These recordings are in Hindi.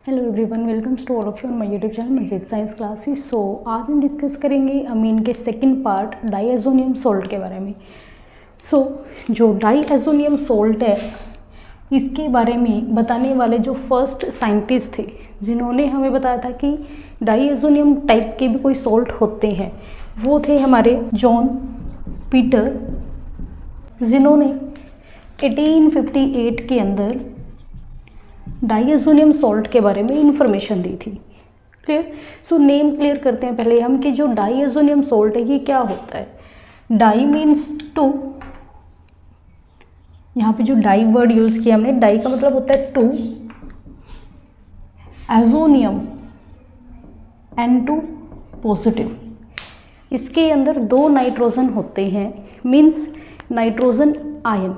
Hello everyone, welcome to all of you on my YouTube channel Manjeet science classes. So आज हम डिस्कस करेंगे अमीन के सेकंड पार्ट डाईएज़ोनियम सोल्ट के बारे में। जो डाईएज़ोनियम सोल्ट है इसके बारे में बताने वाले जो फर्स्ट साइंटिस्ट थे जिन्होंने हमें बताया था कि डाईएज़ोनियम टाइप के भी कोई सोल्ट होते हैं, वो थे हमारे जॉन पीटर, जिन्होंने 1858 के अंदर डाईएज़ोनियम सोल्ट के बारे में इंफॉर्मेशन दी थी। क्लियर। सो नेम क्लियर करते हैं पहले हम कि जो डाईएज़ोनियम सोल्ट है ये क्या होता है। डाई मीन्स टू, यहाँ पे जो डाई वर्ड यूज़ किया हमने, डाई का मतलब होता है टू, एज़ोनियम N2 पॉजिटिव, इसके अंदर दो नाइट्रोजन होते हैं, मीन्स नाइट्रोजन आयन।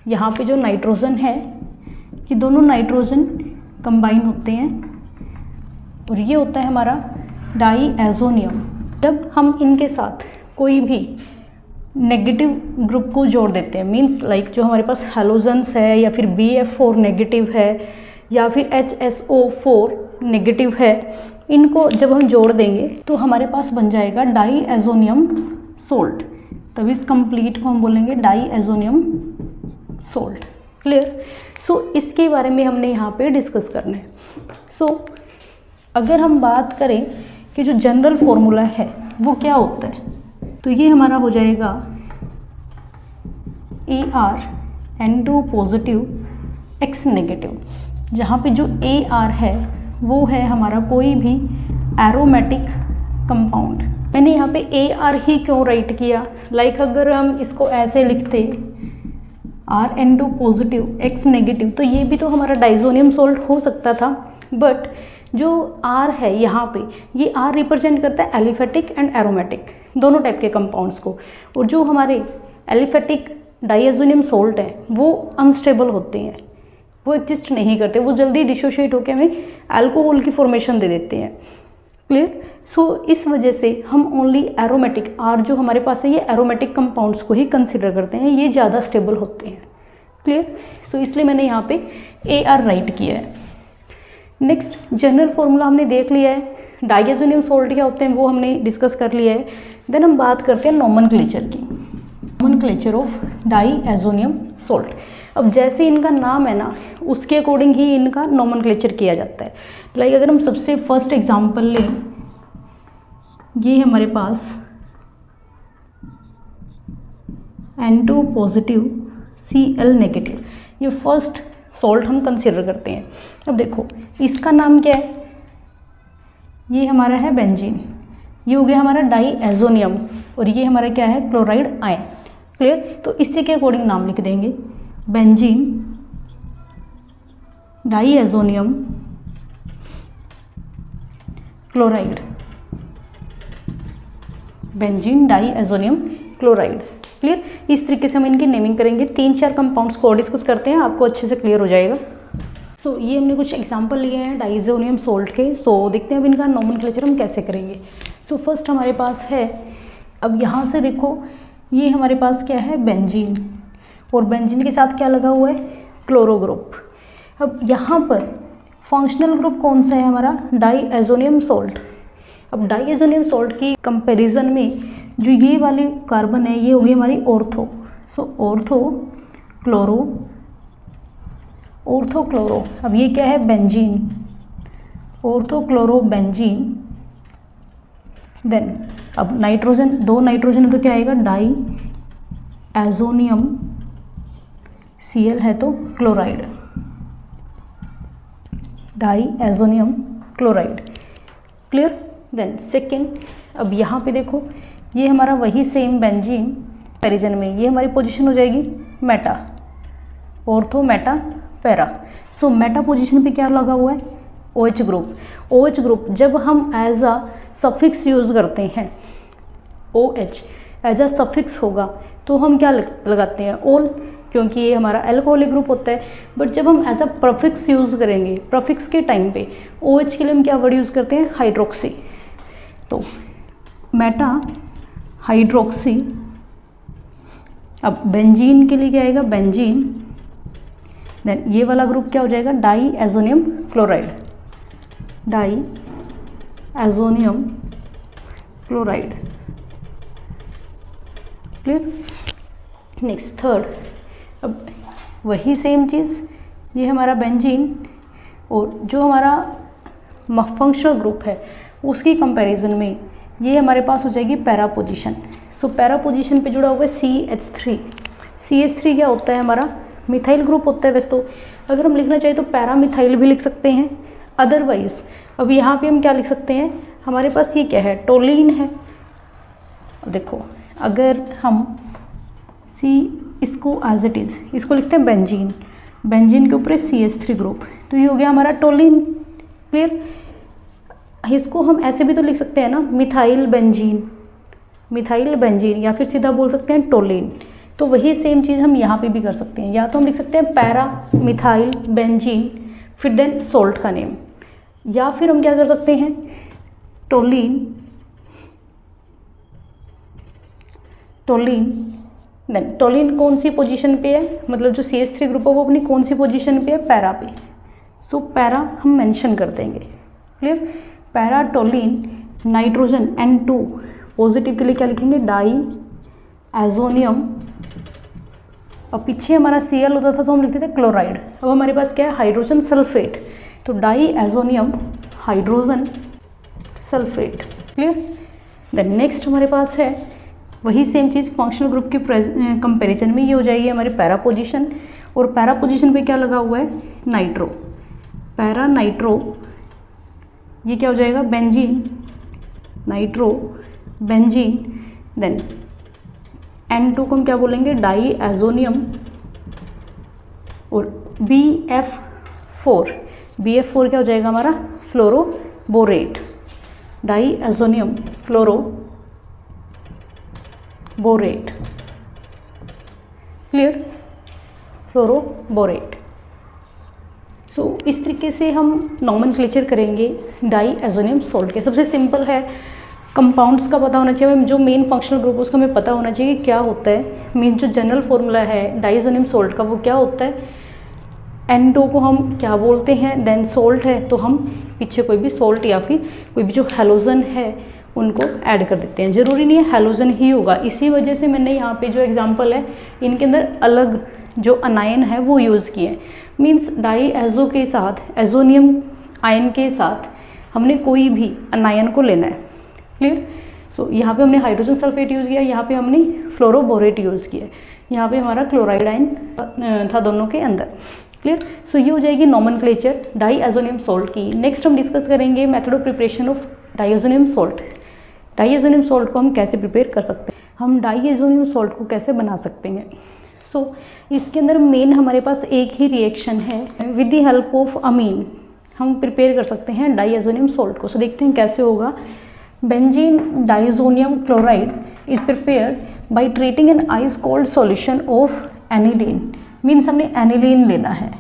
यहाँ पे जो नाइट्रोजन है कि दोनों नाइट्रोजन कंबाइन होते हैं और ये होता है हमारा डाईएज़ोनियम। जब हम इनके साथ कोई भी नेगेटिव ग्रुप को जोड़ देते हैं, मींस लाइक जो हमारे पास हैलोजेंस है या फिर BF4 नेगेटिव है या फिर HSO4 नेगेटिव है, इनको जब हम जोड़ देंगे तो हमारे पास बन जाएगा डाईएज़ोनियम सोल्ट। तब इस कंप्लीट को हम बोलेंगे डाईएज़ोनियम सोल्ट। क्लियर। सो इसके बारे में हमने यहाँ पे डिस्कस करना है। सो अगर हम बात करें कि जो जनरल फॉर्मूला है वो क्या होता है, तो ये हमारा हो जाएगा ArN2 पॉजिटिव X नेगेटिव, जहाँ पे जो AR है वो है हमारा कोई भी एरोमेटिक कंपाउंड। मैंने यहाँ पे AR ही क्यों राइट किया, लाइक अगर हम इसको ऐसे लिखते RN2 पॉजिटिव X नेगेटिव तो ये भी तो हमारा डाईएज़ोनियम सोल्ट हो सकता था, बट जो R है यहाँ पे ये R रिप्रेजेंट करता है एलिफेटिक एंड एरोमेटिक दोनों टाइप के कंपाउंड्स को, और जो हमारे एलिफेटिक डाईएज़ोनियम सोल्ट हैं वो अनस्टेबल होते हैं, वो एग्जिस्ट नहीं करते, वो जल्दी डिसोशिएट होकर हमें अल्कोहल की फॉर्मेशन दे देते हैं। क्लियर। सो इस वजह से हम ओनली एरोमेटिक R जो हमारे पास है ये एरोमेटिक कंपाउंड्स को ही कंसिडर करते हैं, ये ज़्यादा स्टेबल होते हैं। क्लियर। सो इसलिए मैंने यहाँ पे AR राइट किया है। नेक्स्ट जनरल फॉर्मूला हमने देख लिया है, डाईएज़ोनियम सोल्ट क्या होते हैं वो हमने डिस्कस कर लिया है। देन हम बात करते हैं नोमेनक्लेचर की, नोमेनक्लेचर ऑफ डाईएज़ोनियम सोल्ट। अब जैसे इनका नाम है ना उसके अकॉर्डिंग ही इनका नोमेनक्लेचर किया जाता है। लाइक अगर हम सबसे फर्स्ट एग्जांपल लें, ये हमारे पास N2 पॉजिटिव Cl नेगेटिव, ये फर्स्ट सॉल्ट हम कंसीडर करते हैं। अब देखो इसका नाम क्या है, ये हमारा है बेंजीन, ये हो गया हमारा डाईएज़ोनियम, और ये हमारा क्या है क्लोराइड आयन। क्लियर। तो इसी के अकॉर्डिंग नाम लिख देंगे benzene diazonium chloride, benzene diazonium chloride. Clear. इस तरीके से हम इनकी नेमिंग करेंगे। 3-4 कंपाउंड्स को और डिस्कस करते हैं, आपको अच्छे से क्लियर हो जाएगा। सो ये हमने कुछ एग्जांपल लिए हैं डाईएज़ोनियम सोल्ट के। सो देखते हैं अब इनका नोमेनक्लेचर हम कैसे करेंगे। सो फर्स्ट हमारे पास है, अब यहाँ से देखो ये हमारे पास क्या है बेंजीन, और बेंजीन के साथ क्या लगा हुआ है क्लोरो ग्रुप। अब यहाँ पर फंक्शनल ग्रुप कौन सा है हमारा डाईएज़ोनियम सोल्ट। अब डाईएज़ोनियम सोल्ट की कंपैरिजन में जो ये वाली कार्बन है ये होगी हमारी ortho. So ortho chloro, ortho chloro. अब ये क्या है benzene, ortho chloro benzene. Then अब नाइट्रोजन, दो नाइट्रोजन है तो क्या आएगा डाईएज़ोनियम, Cl है तो chloride, diazonium chloride. Clear. Then second, अब यहाँ पे देखो ये हमारा वही सेम बेंजीन कंपैरिजन में ये हमारी पोजीशन हो जाएगी मेटा, ऑर्थो मेटा पैरा। सो मेटा पोजीशन पे क्या लगा हुआ है OH ग्रुप। OH ग्रुप जब हम एज अ सफिक्स यूज़ करते हैं, OH एज अ सफिक्स होगा तो हम क्या लगाते हैं ओल, क्योंकि ये हमारा अल्कोहलिक ग्रुप होता है। बट जब हम एज अ प्रफिक्स यूज़ करेंगे, प्रफिक्स के टाइम पे OH के लिए हम क्या वर्ड यूज़ करते हैं हाइड्रोक्सी। तो मेटा हाइड्रोक्सी। अब बेंजीन के लिए क्या आएगा बेंजीन देन ये वाला ग्रुप क्या हो जाएगा, di azonium chloride, di azonium chloride. Clear. Next third, अब वही सेम चीज़, ये हमारा बेंजीन और जो हमारा फंक्शनल ग्रुप है उसकी कंपैरिजन में ये हमारे पास हो जाएगी पैरा पोजीशन। सो पैरा पोजीशन पे जुड़ा हुआ है CH3। CH3 क्या होता है, हमारा मिथाइल ग्रुप होता है। वैसे तो अगर हम लिखना चाहें तो पैरा मिथाइल भी लिख सकते हैं, अदरवाइज अब यहाँ पे हम क्या लिख सकते हैं, हमारे पास ये क्या है, टोलीन है। देखो अगर हम इसको एज इट इज़ इसको लिखते हैं बेंजीन, बेंजीन के ऊपर है CH3 ग्रुप, तो ये हो गया हमारा टोलीन। क्लियर। इसको हम ऐसे भी तो लिख सकते हैं ना, मिथाइल बेंजीन, मिथाइल बेंजीन, या फिर सीधा बोल सकते हैं टोलीन। तो वही सेम चीज़ हम यहाँ पे भी कर सकते हैं, या तो हम लिख सकते हैं पैरा मिथाइल बेंजीन फिर देन सोल्ट का नेम, या फिर हम क्या कर सकते हैं, टोलीन, टोलीन देन टोलीन कौन सी पोजीशन पे है, मतलब जो CH3 ग्रुप है वो अपनी कौन सी पोजीशन पे है, पैरा पे। सो पैरा हम मेंशन कर देंगे। Clear. Para टोलीन nitrogen N2 positive के लिए क्या लिखेंगे, डाई एजोनियम, और पीछे हमारा Cl होता था तो हम लिखते थे क्लोराइड। अब हमारे पास क्या है, हाइड्रोजन सल्फेट, तो di azonium hydrogen sulphate. Clear. Then next हमारे पास है वही सेम चीज़ फंक्शनल ग्रुप के कंपैरिजन में, ये हो जाएगी हमारी पैरा पोजीशन, और पैरा पोजीशन पे क्या लगा हुआ है, नाइट्रो, पैरा नाइट्रो, ये क्या हो जाएगा, benzene, nitro benzene. Then N2 को हम क्या बोलेंगे, डाई एजोनियम, और BF4, BF4 क्या हो जाएगा हमारा, fluoroborate, diazonium fluoroborate. Clear. Fluoroborate. So इस तरीके से हम नॉमेनक्लेचर करेंगे डाई एजोनियम सोल्ट के। सबसे सिंपल है, कंपाउंड्स का पता होना चाहिए, जो मेन फंक्शनल ग्रुप उसका हमें पता होना चाहिए कि क्या होता है। मीन जो जनरल फॉर्मूला है डाइएजोनियम सोल्ट का वो क्या होता है, N2 को हम क्या बोलते हैं, देन सोल्ट है तो हम पीछे कोई भी सोल्ट या फिर कोई भी जो हेलोजन है उनको ऐड कर देते हैं। ज़रूरी नहीं है हेलोजन ही होगा, इसी वजह से मैंने यहाँ पे जो एग्जांपल है इनके अंदर अलग जो अनायन है वो यूज़ किए। मीन्स डाई एजो के साथ, एजोनियम आयन के साथ हमने कोई भी अनायन को लेना है। क्लियर। सो यहाँ पे हमने हाइड्रोजन सल्फेट यूज़ किया, यहाँ पे हमने फ्लोरोबोरेट यूज़ किया, यहाँ पे हमारा क्लोराइड आयन था दोनों के अंदर। क्लियर। सो ये हो जाएगी नॉमेनक्लेचर डाई एजोनियम सोल्ट की। नेक्स्ट हम डिस्कस करेंगे method of preparation of diazonium salt. Diazonium salt को हम कैसे प्रिपेयर कर सकते हैं, हम डाइएजोनियम सोल्ट को कैसे बना सकते हैं। सो इसके अंदर मेन हमारे पास एक ही रिएक्शन है, विद द हेल्प ऑफ अमीन हम प्रिपेयर कर सकते हैं डाइएजोनियम सोल्ट को। सो देखते हैं कैसे होगा। Benzene diazonium chloride is prepared by treating an ice cold solution of aniline. Means हमने एनिलीन लेना है।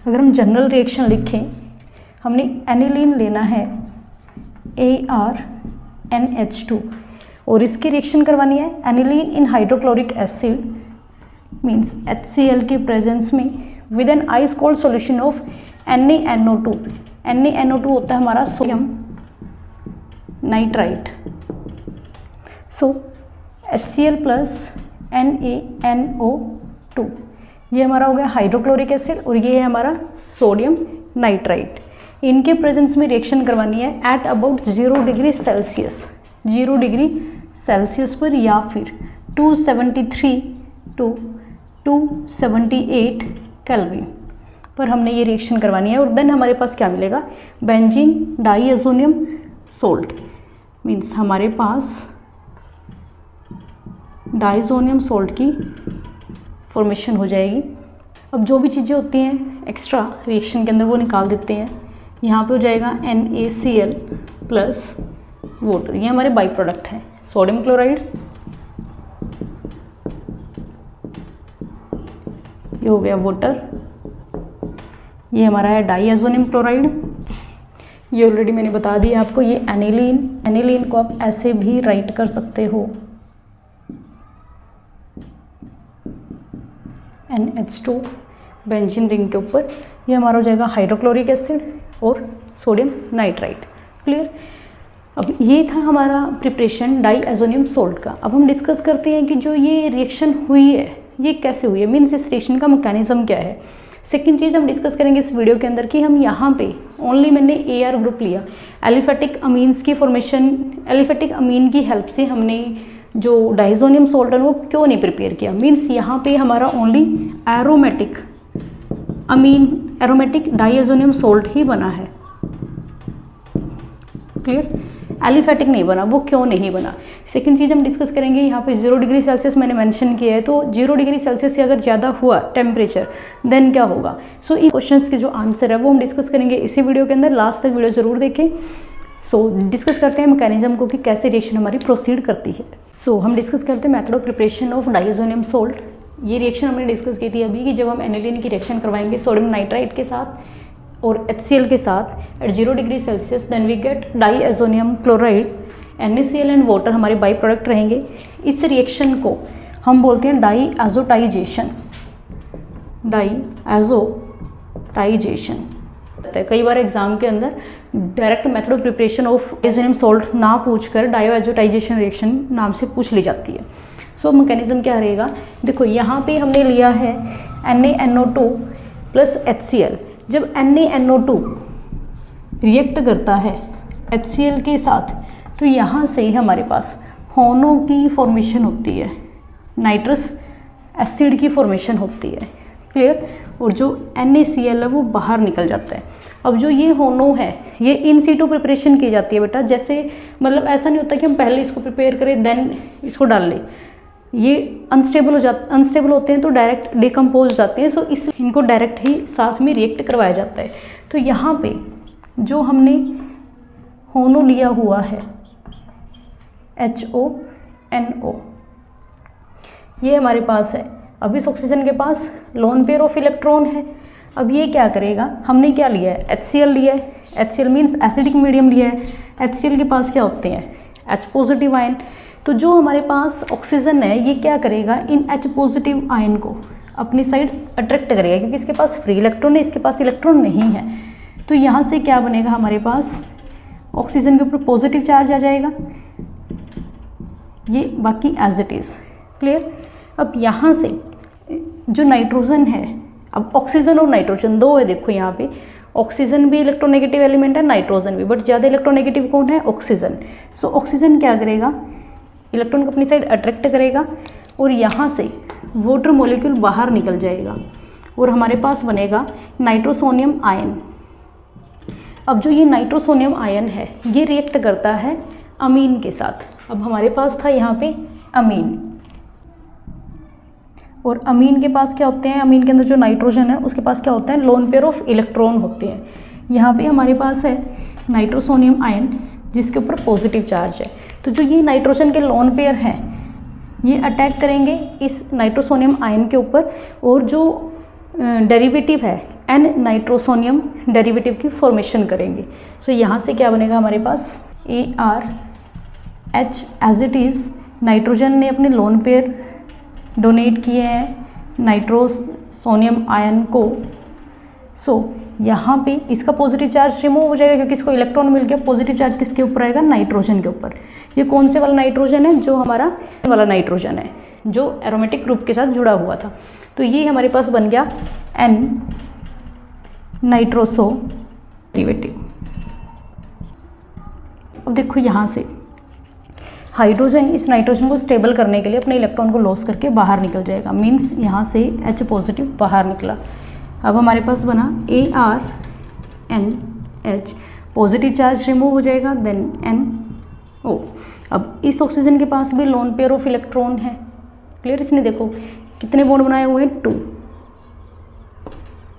अगर हम जनरल रिएक्शन लिखें, हमने एनिलीन लेना है ArNH2 और इसकी रिएक्शन करवानी है एनिलीन इन हाइड्रोक्लोरिक एसिड मीन्स HCl के प्रेजेंस में with an ice cold solution of NaNO2। NaNO2 होता है हमारा सोडियम नाइट्राइट। सो HCl प्लस NaNO2 ये हमारा हो गया हाइड्रोक्लोरिक एसिड और ये है हमारा सोडियम नाइट्राइट। इनके प्रेजेंस में रिएक्शन करवानी है at about 0 degree Celsius, 0 degree Celsius पर, या फिर 273 टू 278 केल्विन पर हमने ये रिएक्शन करवानी है। और देन हमारे पास क्या मिलेगा, बेंजीन डाइएजोनियम सोल्ट। मीन्स हमारे पास डाइएजोनियम सोल्ट की फॉर्मेशन हो जाएगी। अब जो भी चीज़ें होती हैं एक्स्ट्रा रिएक्शन के अंदर वो निकाल देते हैं। यहाँ पे हो जाएगा NaCl प्लस वाटर, ये हमारे बाई प्रोडक्ट है। सोडियम क्लोराइड, ये हो गया वाटर, ये हमारा है डाइएजोनियम क्लोराइड, ये ऑलरेडी मैंने बता दिया आपको। ये एनिलीन, एनिलीन को आप ऐसे भी राइट कर सकते हो NH2 बेंजीन रिंग के ऊपर, ये हमारा हो जाएगा हाइड्रोक्लोरिक एसिड और सोडियम नाइट्राइट। क्लियर। अब ये था हमारा प्रिपरेशन डाईएजोनियम सोल्ट का। अब हम डिस्कस करते हैं कि जो ये रिएक्शन हुई है ये कैसे हुई है, मीन्स इस रिएक्शन का मैकेनिज्म क्या है। सेकंड चीज़ हम डिस्कस करेंगे इस वीडियो के अंदर कि हम यहाँ पे ओनली मैंने AR ग्रुप लिया, एलिफेटिक अमीन्स की फॉर्मेशन, एलिफेटिक अमीन की हेल्प से हमने जो डाइजोनियम सोल्ट है वो क्यों नहीं प्रिपेयर किया। मीन्स यहाँ पे हमारा ओनली एरोमेटिक अमीन, एरोमेटिक डाइएजोनियम सोल्ट ही बना है। क्लियर। एलिफेटिक नहीं बना, वो क्यों नहीं बना। सेकंड चीज़ हम डिस्कस करेंगे यहाँ पे 0 डिग्री सेल्सियस मैंने मेंशन किया है, तो 0 डिग्री सेल्सियस से अगर ज़्यादा हुआ टेम्परेचर देन क्या होगा। सो इन क्वेश्चंस के जो आंसर है वो हम डिस्कस करेंगे इसी वीडियो के अंदर। लास्ट तक वीडियो ज़रूर देखें। सो डिस्कस करते हैं मैकेनिज्म को कि कैसे रिएक्शन हमारी प्रोसीड करती है। सो हम डिस्कस करते हैं method of preparation of diazonium salt. ये रिएक्शन हमने डिस्कस की थी अभी कि जब हम एनिलीन की रिएक्शन करवाएंगे सोडियम नाइट्राइट के साथ और HCl के साथ at 0 degree Celsius, then we get diazonium chloride, NaCl and water हमारे बाई प्रोडक्ट रहेंगे। इस रिएक्शन को हम बोलते हैं डाईएजोटाइजेशन। डाईएजोटाइजेशन कई बार एग्जाम के अंदर direct method of preparation of diazonium salt ना पूछकर डाईएजोटाइजेशन रिएक्शन नाम से पूछ ली जाती है। सो मैकेनिज्म क्या रहेगा, देखो यहाँ पे हमने लिया है NaNO2 प्लस HCl। जब NaNO2 रिएक्ट करता है HCl के साथ तो यहाँ से हमारे पास HONO की फॉर्मेशन होती है, नाइट्रस एसिड की फॉर्मेशन होती है। क्लियर। और जो NaCl है वो बाहर निकल जाता है। अब जो ये HONO है ये इन सीटू प्रिपरेशन की जाती है बेटा, जैसे मतलब ऐसा नहीं होता कि हम पहले इसको प्रिपेयर करें देन इसको डाल लें, ये अनस्टेबल होते हैं तो डायरेक्ट डिकम्पोज जाते हैं। सो इस इनको डायरेक्ट ही साथ में रिएक्ट करवाया जाता है। तो यहाँ पे जो हमने HONO लिया हुआ है HONO, ये हमारे पास है। अब इस ऑक्सीजन के पास लोन पेयर ऑफ इलेक्ट्रॉन है। अब ये क्या करेगा, हमने क्या लिया है HCl लिया है, HCl मीन्स एसिडिक मीडियम लिया है। HCl के पास क्या होते हैं H पॉजिटिव आयन। तो जो हमारे पास ऑक्सीजन है ये क्या करेगा, इन H पॉजिटिव आयन को अपनी साइड अट्रैक्ट करेगा, क्योंकि इसके पास फ्री इलेक्ट्रॉन है, इसके पास इलेक्ट्रॉन नहीं है। तो यहाँ से क्या बनेगा, हमारे पास ऑक्सीजन के ऊपर पॉजिटिव चार्ज आ जाएगा, ये बाकी एज इट इज़। क्लियर। अब यहाँ से जो नाइट्रोजन है, अब ऑक्सीजन और नाइट्रोजन दो है, देखो यहाँ पे ऑक्सीजन भी इलेक्ट्रोनेगेटिव एलिमेंट है, नाइट्रोजन भी, बट ज़्यादा इलेक्ट्रोनेगेटिव कौन है, ऑक्सीजन। सो ऑक्सीजन क्या करेगा, इलेक्ट्रॉन को अपनी साइड अट्रैक्ट करेगा और यहाँ से वाटर मॉलिक्यूल बाहर निकल जाएगा और हमारे पास बनेगा नाइट्रोसोनियम आयन। अब जो ये नाइट्रोसोनियम आयन है ये रिएक्ट करता है अमीन के साथ। अब हमारे पास था यहाँ पे अमीन, और अमीन के पास क्या होते हैं, अमीन के अंदर जो नाइट्रोजन है उसके पास क्या होता है, लोन पेयर ऑफ इलेक्ट्रॉन होते हैं। यहाँ पे हमारे पास है नाइट्रोसोनियम आयन जिसके ऊपर पॉजिटिव चार्ज है। तो जो ये नाइट्रोजन के लोन पेयर हैं ये अटैक करेंगे इस नाइट्रोसोनियम आयन के ऊपर, और जो डेरिवेटिव है N नाइट्रोसोनियम डेरिवेटिव की फॉर्मेशन करेंगे। सो यहाँ से क्या बनेगा हमारे पास ARH as it is. Nitrogen ने अपने लोन पेयर डोनेट किए हैं नाइट्रोसोनियम आयन को। सो यहाँ पे इसका पॉजिटिव चार्ज रिमूव हो जाएगा क्योंकि इसको इलेक्ट्रॉन मिल गया। पॉजिटिव चार्ज किसके ऊपर आएगा, नाइट्रोजन के ऊपर। ये कौन से वाला नाइट्रोजन है, जो हमारा वाला नाइट्रोजन है जो एरोमेटिक ग्रुप के साथ जुड़ा हुआ था। तो ये हमारे पास बन गया N नाइट्रोसो डेरिवेटिव। अब देखो यहाँ से हाइड्रोजन इस नाइट्रोजन को स्टेबल करने के लिए अपने इलेक्ट्रॉन को लॉस करके बाहर निकल जाएगा, मीन्स यहाँ से H पॉजिटिव बाहर निकला। अब हमारे पास बना ARNH, पॉजिटिव चार्ज रिमूव हो जाएगा, देन NO। अब इस ऑक्सीजन के पास भी लोन पेयर ऑफ इलेक्ट्रॉन है। क्लियर। इसने देखो कितने बॉन्ड बनाए हुए हैं,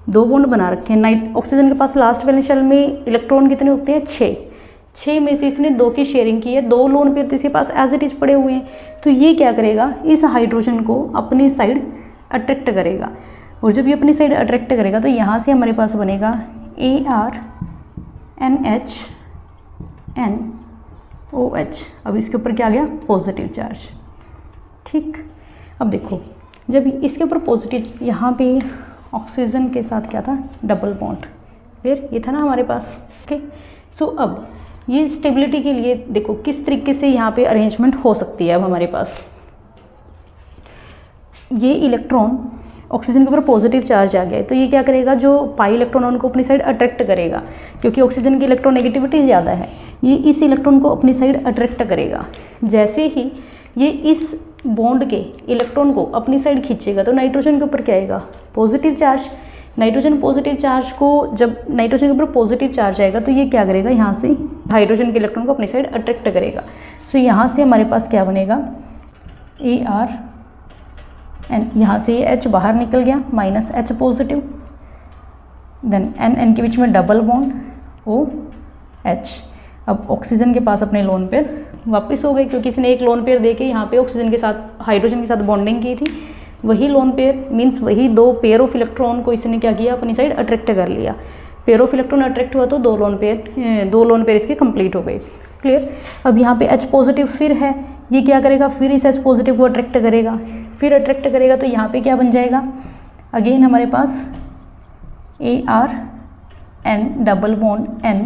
2 बॉन्ड बना रखे हैं। ऑक्सीजन के पास लास्ट वैलेंस शेल में इलेक्ट्रॉन कितने होते हैं, 6 में से इसने 2 की शेयरिंग की है, 2 लोन पेयर तो इसके पास एज इट इज पड़े हुए हैं। तो ये क्या करेगा, इस हाइड्रोजन को अपनी साइड अट्रैक्ट करेगा, और जब ये अपनी साइड अट्रैक्ट करेगा तो यहाँ से हमारे पास बनेगा ARNHNOH। अब इसके ऊपर क्या आ गया, पॉजिटिव चार्ज। ठीक। अब देखो जब इसके ऊपर पॉजिटिव, यहाँ पे ऑक्सीजन के साथ क्या था, डबल बॉन्ड। फिर ये था ना हमारे पास। ओके, सो अब ये स्टेबिलिटी के लिए देखो किस तरीके से यहाँ पे अरेंजमेंट हो सकती है। अब हमारे पास ये इलेक्ट्रॉन ऑक्सीजन के ऊपर पॉजिटिव चार्ज आ गया है, तो ये क्या करेगा, जो पाई इलेक्ट्रॉन उनको अपनी साइड अट्रैक्ट करेगा, क्योंकि ऑक्सीजन की इलेक्ट्रोनेगेटिविटी ज़्यादा है, ये इस इलेक्ट्रॉन को अपनी साइड अट्रैक्ट करेगा। जैसे ही ये इस बॉन्ड के इलेक्ट्रॉन को अपनी साइड खींचेगा तो नाइट्रोजन के ऊपर क्या आएगा, positive charge. Nitrogen positive charge को, जब नाइट्रोजन के ऊपर पॉजिटिव चार्ज आएगा तो ये क्या करेगा, यहाँ से हाइड्रोजन के इलेक्ट्रॉन को अपनी साइड अट्रैक्ट करेगा। सो यहाँ से हमारे पास क्या बनेगा, AR, यहाँ से ये H बाहर निकल गया, -H पॉजिटिव, देन N के बीच में डबल बॉन्ड OH। अब ऑक्सीजन के पास अपने लोन पेयर वापस हो गए, क्योंकि इसने एक लोन पेयर देके यहाँ पे ऑक्सीजन के साथ, हाइड्रोजन के साथ बॉन्डिंग की थी। वही लोन पेयर मीन्स वही दो पेयर ऑफ इलेक्ट्रॉन को इसने क्या किया, अपनी साइड अट्रैक्ट कर लिया। पेयर ऑफ इलेक्ट्रॉन अट्रैक्ट हुआ तो दो लोन पेयर इसके कंप्लीट हो गए। क्लियर। अब यहाँ पे H पॉजिटिव फिर है, ये क्या करेगा, फिर इस H पॉजिटिव को अट्रैक्ट करेगा, फिर अट्रैक्ट करेगा तो यहाँ पे क्या बन जाएगा, अगेन हमारे पास AR N double bond N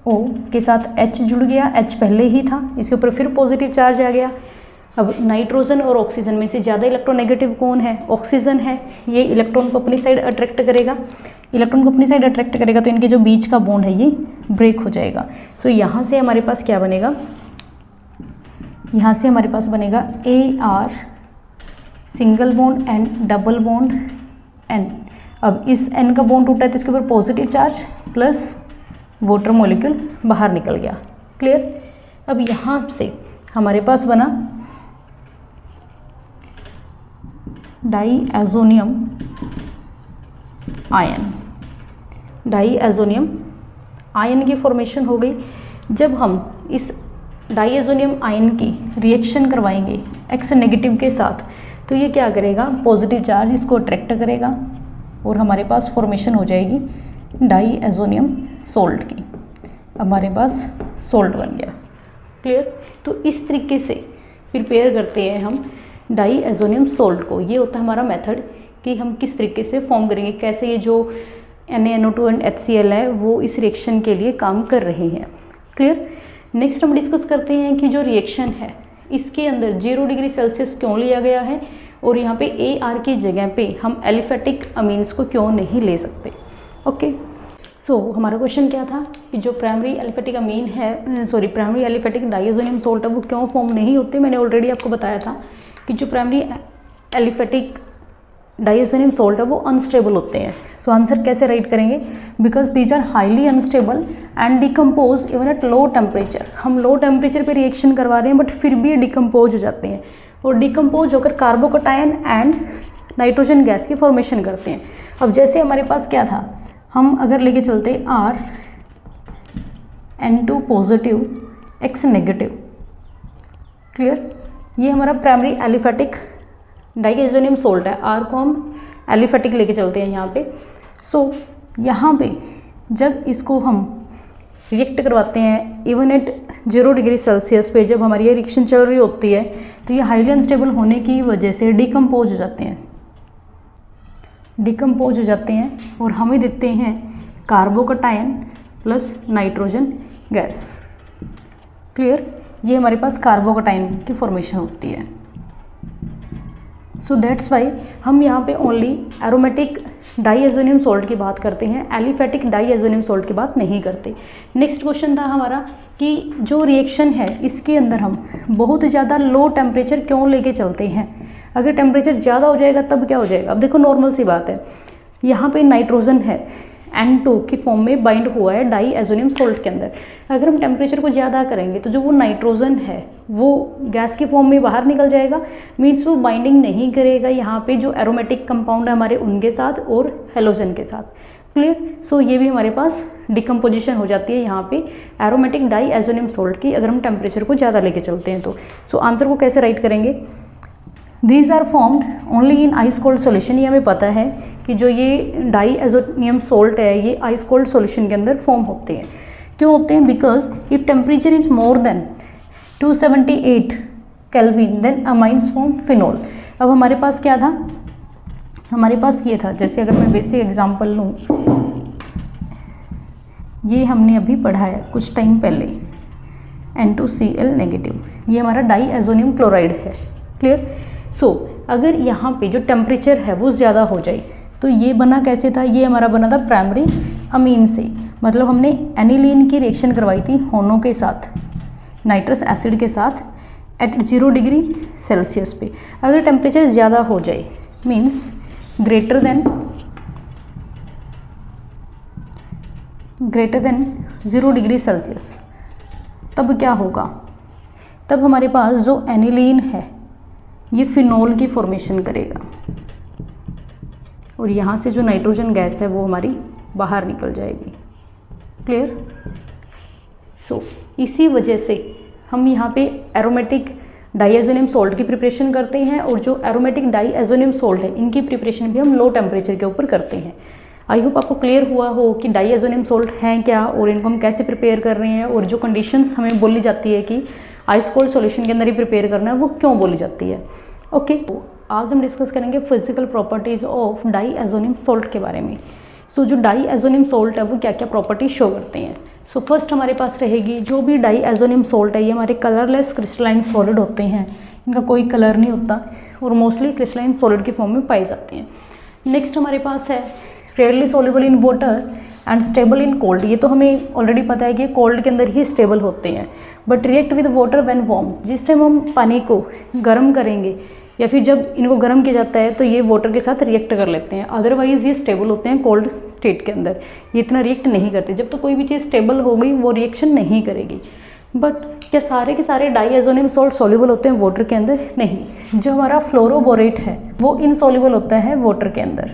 O के साथ H जुड़ गया, H पहले ही था, इसके ऊपर फिर पॉजिटिव चार्ज आ गया। अब नाइट्रोजन और ऑक्सीजन में से ज़्यादा इलेक्ट्रोनेगेटिव कौन है, ऑक्सीजन है। ये इलेक्ट्रॉन को अपनी साइड अट्रैक्ट करेगा, इलेक्ट्रॉन को अपनी साइड अट्रैक्ट करेगा तो इनके जो बीच का बॉन्ड है ये ब्रेक हो जाएगा। सो यहाँ से हमारे पास क्या बनेगा, यहाँ से हमारे पास बनेगा AR single bond N double bond N। अब इस N का बॉन्ड टूटा है तो इसके ऊपर positive charge plus water molecule बाहर निकल गया। क्लियर। अब यहाँ से हमारे पास बना डाईएज़ोनियम आयन। डाईएज़ोनियम आयन की फॉर्मेशन हो गई। जब हम इस डाईएज़ोनियम आयन की रिएक्शन करवाएंगे X नेगेटिव के साथ तो ये क्या करेगा, पॉजिटिव चार्ज इसको अट्रैक्ट करेगा और हमारे पास फॉर्मेशन हो जाएगी डाईएज़ोनियम सोल्ट की। हमारे पास सोल्ट बन गया। क्लियर। तो इस तरीके से प्रिपेयर करते हैं हम डाईएज़ोनियम सोल्ट को। ये होता है हमारा मेथड कि हम किस तरीके से फॉर्म करेंगे, कैसे ये जो NaNO2 एंड HCl है वो इस रिएक्शन के लिए काम कर रहे हैं। क्लियर। नेक्स्ट हम डिस्कस करते हैं कि जो रिएक्शन है इसके अंदर 0 डिग्री सेल्सियस क्यों लिया गया है और यहाँ पे AR की जगह पे हम एलिफेटिक अमीन्स को क्यों नहीं ले सकते। ओके। सो हमारा क्वेश्चन क्या था कि जो प्राइमरी एलिफेटिक अमीन है, प्राइमरी एलिफेटिक डाईएज़ोनियम सोल्ट है वो क्यों फॉर्म नहीं होते। मैंने ऑलरेडी आपको बताया था कि जो प्राइमरी एलिफेटिक डाईएज़ोनियम सोल्ट है वो अनस्टेबल होते हैं। सो आंसर कैसे राइट करेंगे, because these are highly unstable and decompose even at low temperature. हम लो टेम्परेचर पे रिएक्शन करवा रहे हैं बट फिर भी डिकम्पोज हो जाते हैं और डिकम्पोज होकर कार्बोकटायन एंड नाइट्रोजन गैस की फॉर्मेशन करते हैं। अब जैसे हमारे पास क्या था, हम अगर लेके चलते R N2 positive X negative. Clear. ये हमारा प्राइमरी एलिफेटिक डाईएज़ोनियम सोल्ट है। R को हम एलिफेटिक लेके चलते हैं यहाँ पे। सो यहाँ पे जब इसको हम रिएक्ट करवाते हैं इवन एट 0 डिग्री सेल्सियस पे, जब हमारी ये रिएक्शन चल रही होती है तो ये हाईली अनस्टेबल होने की वजह से डिकम्पोज हो जाते हैं, डिकम्पोज हो जाते हैं और हमें देते हैं carbocation plus nitrogen gas. Clear. ये हमारे पास कार्बोकटायन की फॉर्मेशन होती है। सो दैट्स वाई हम यहाँ पे ओनली एरोमेटिक डाईएज़ोनियम सोल्ट की बात करते हैं, एलिफेटिक डाईएज़ोनियम सोल्ट की बात नहीं करते। नेक्स्ट क्वेश्चन था हमारा कि जो रिएक्शन है इसके अंदर हम बहुत ज़्यादा लो टेम्परेचर क्यों लेके चलते हैं। अगर टेम्परेचर ज़्यादा हो जाएगा तब क्या हो जाएगा। अब देखो नॉर्मल सी बात है, यहाँ पे नाइट्रोजन है N2 की फॉर्म में बाइंड हुआ है डाईएज़ोनियम सोल्ट के अंदर। अगर हम टेम्परेचर को ज़्यादा करेंगे तो जो वो नाइट्रोजन है वो गैस की फॉर्म में बाहर निकल जाएगा, मीन्स वो बाइंडिंग नहीं करेगा यहाँ पे जो एरोमेटिक कंपाउंड है हमारे उनके साथ और हेलोजन के साथ। क्लियर। सो ये भी हमारे पास डिकम्पोजिशन हो जाती है यहाँ पे एरोमेटिक डाईएज़ोनियम सोल्ट की, अगर हम टेम्परेचर को ज़्यादा लेके चलते हैं तो। सो आंसर को कैसे राइट करेंगे, these are formed only in ice cold solution. ये हमें पता है कि जो ये डाईएज़ोनियम सोल्ट है ये आइस कोल्ड सोल्यूशन के अंदर फॉर्म होते हैं। क्यों होते हैं, because if temperature is more than 278 kelvin then amines form phenol. अब हमारे पास क्या था, हमारे पास ये था, जैसे अगर मैं बेसिक एग्जांपल लूँ, ये हमने अभी पढ़ा है कुछ टाइम पहले, N2Cl नेगेटिव, ये हमारा डाईएज़ोनियम क्लोराइड है। क्लियर। सो अगर यहाँ पे जो टेम्परेचर है वो ज़्यादा हो जाए तो ये बना कैसे था, ये हमारा बना था प्राइमरी अमीन से, मतलब हमने एनिलीन की रिएक्शन करवाई थी होनो के साथ, नाइट्रस एसिड के साथ एट 0 डिग्री सेल्सियस पे। अगर टेम्परेचर ज़्यादा हो जाए means greater than 0 degree Celsius, तब क्या होगा, तब हमारे पास जो एनिलीन है ये फिनोल की फॉर्मेशन करेगा और यहाँ से जो नाइट्रोजन गैस है वो हमारी बाहर निकल जाएगी। क्लियर। सो इसी वजह से हम यहाँ पे एरोमेटिक डाईएज़ोनियम सॉल्ट की प्रिपरेशन करते हैं, और जो एरोमेटिक डाईएज़ोनियम सॉल्ट है इनकी प्रिपरेशन भी हम लो टेम्परेचर के ऊपर करते हैं। आई होप आपको क्लियर हुआ हो कि डाईएज़ोनियम सॉल्ट हैं क्या और इनको हम कैसे प्रिपेयर कर रहे हैं, और जो कंडीशंस हमें बोली जाती है कि आइस कोल्ड सॉल्यूशन के अंदर ही प्रिपेयर करना है वो क्यों बोली जाती है। ओके, तो आज हम डिस्कस करेंगे physical properties of diazonium salt के बारे में। सो जो डाईएज़ोनियम सॉल्ट है वो क्या क्या प्रॉपर्टीज शो करते हैं। सो फर्स्ट हमारे पास रहेगी, जो भी डाईएज़ोनियम सॉल्ट है ये हमारे कलरलेस क्रिस्टलाइन सॉलिड होते हैं, इनका कोई कलर नहीं होता और मोस्टली क्रिस्टलाइन सॉलिड के फॉर्म में पाए जाते हैं। नेक्स्ट हमारे पास है rarely soluble in water and stable in cold. ये तो हमें ऑलरेडी पता है कि कोल्ड के अंदर ही स्टेबल होते हैं, but react with water when warm, जिस टाइम हम पानी को गर्म करेंगे या फिर जब इनको गर्म किया जाता है तो ये वाटर के साथ रिएक्ट कर लेते हैं, अदरवाइज़ ये स्टेबल होते हैं कोल्ड स्टेट के अंदर, ये इतना रिएक्ट नहीं करते। जब तो कोई भी चीज़ स्टेबल हो गई वो रिएक्शन नहीं करेगी। बट क्या सारे के सारे डाईएज़ोनियम सॉल्ट सॉल्युबल होते हैं वाटर के अंदर? नहीं। जो हमारा फ्लोरोबोरेट है वो इनसॉल्युबल होता है वाटर के अंदर।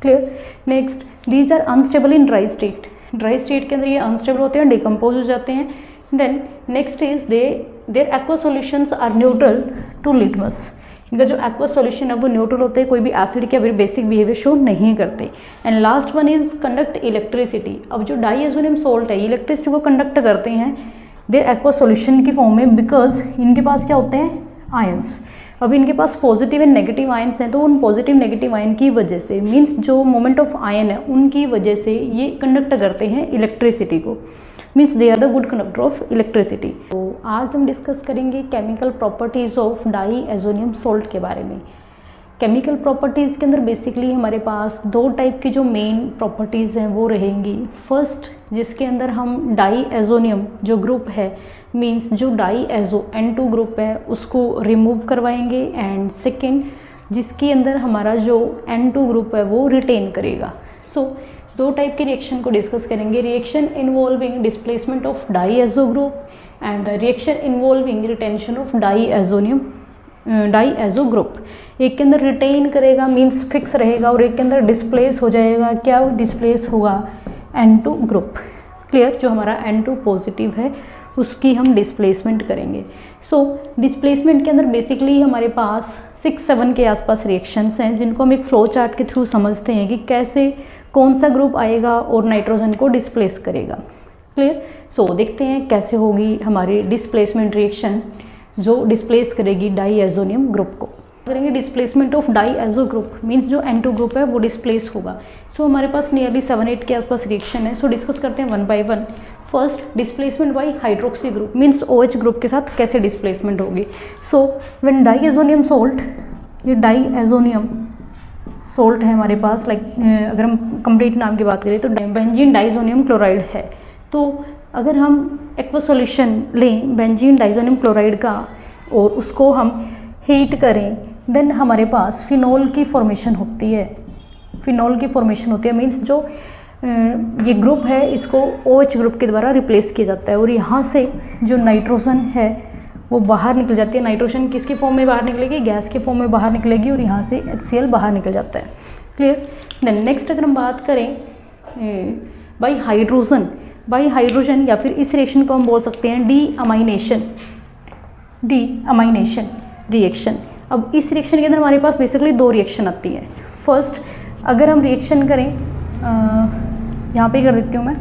Clear. Next, these are unstable in dry state. Dry state के अंदर ये अनस्टेबल होते हैं, डिकम्पोज हो जाते हैं। Then next is their aqua solutions are neutral to litmus. इनका जो एक्वा सॉल्यूशन है वो न्यूट्रल होते हैं, कोई भी एसिड के बेसिक बिहेवियर शो नहीं करते। And last one is conduct electricity. अब जो डाईएज़ोनियम सॉल्ट है इलेक्ट्रिसिटी को कंडक्ट करते हैं देयर एक्वा सॉल्यूशन की फॉर्म में, बिकॉज इनके पास क्या होते हैं, आयंस। अब इनके पास पॉजिटिव एंड नेगेटिव आयंस हैं, तो उन पॉजिटिव नेगेटिव आयन की वजह से, मीन्स जो मोमेंट ऑफ आयन है उनकी वजह से ये कंडक्ट करते हैं इलेक्ट्रिसिटी को, means they are the good conductor of electricity. तो आज हम डिस्कस करेंगे chemical properties of diazonium salt के बारे में। केमिकल प्रॉपर्टीज़ के अंदर बेसिकली हमारे पास दो टाइप की जो मेन प्रॉपर्टीज़ हैं वो रहेंगी। फर्स्ट, जिसके अंदर हम डाईएज़ोनियम जो ग्रुप है, मीन्स जो डाईएज़ो N2 ग्रुप है उसको रिमूव करवाएंगे, एंड सेकेंड जिसके अंदर हमारा जो N2 ग्रुप है वो रिटेन करेगा। सो दो टाइप की रिएक्शन को डिस्कस करेंगे, reaction involving displacement of diazo group and reaction involving retention of diazo group. एक के अंदर रिटेन करेगा मीन्स फिक्स रहेगा, और एक के अंदर डिस्प्लेस हो जाएगा। क्या डिस्प्लेस होगा, N2 ग्रुप। क्लियर। जो हमारा N2 पॉजिटिव है उसकी हम डिस्प्लेसमेंट करेंगे। सो डिस्प्लेसमेंट के अंदर बेसिकली हमारे पास 6-7 के आसपास रिएक्शंस हैं, जिनको हम एक फ्लो चार्ट के थ्रू समझते हैं कि कैसे कौन सा ग्रुप आएगा और नाइट्रोजन को डिस्प्लेस करेगा। क्लियर। सो देखते हैं कैसे होगी हमारी डिस्प्लेसमेंट रिएक्शन जो डिस्प्लेस करेगी डाईएज़ोनियम ग्रुप को। करेंगे displacement of diazo group, means जो N2 ग्रुप है वो डिस्प्लेस होगा। सो हमारे पास नियरली 7-8 के आसपास रिएक्शन है। सो डिस्कस करते हैं one by one. First, displacement by hydroxy group, means OH group के साथ कैसे डिस्प्लेसमेंट होगी। सो व्हेन डाईएज़ोनियम सॉल्ट, ये डाईएज़ोनियम सॉल्ट है हमारे पास, लाइक अगर हम कंप्लीट नाम की बात करें तो बेंजीन डाइज़ोनियम क्लोराइड है। तो अगर हम एक्वा सॉल्यूशन लें बेंजीन डाइज़ोनियम क्लोराइड का और उसको हम हीट करें, देन हमारे पास फिनोल की फॉर्मेशन होती है। फिनोल की फॉर्मेशन होती है मीन्स जो ये ग्रुप है इसको OH ग्रुप के द्वारा रिप्लेस किया जाता है, और यहाँ से जो नाइट्रोजन है वो बाहर निकल जाती है। नाइट्रोजन किसकी फॉर्म में बाहर निकलेगी, गैस के फॉर्म में बाहर निकलेगी, और यहाँ से HCl बाहर निकल जाता है। क्लियर। देन नेक्स्ट अगर हम बात करें बाई हाइड्रोजन या फिर इस रिएक्शन को हम बोल सकते हैं डी अमाइनेशन रिएक्शन। अब इस रिएक्शन के अंदर हमारे पास बेसिकली दो रिएक्शन आती है। फर्स्ट, अगर हम रिएक्शन करें, यहाँ पे कर देती हूँ मैं,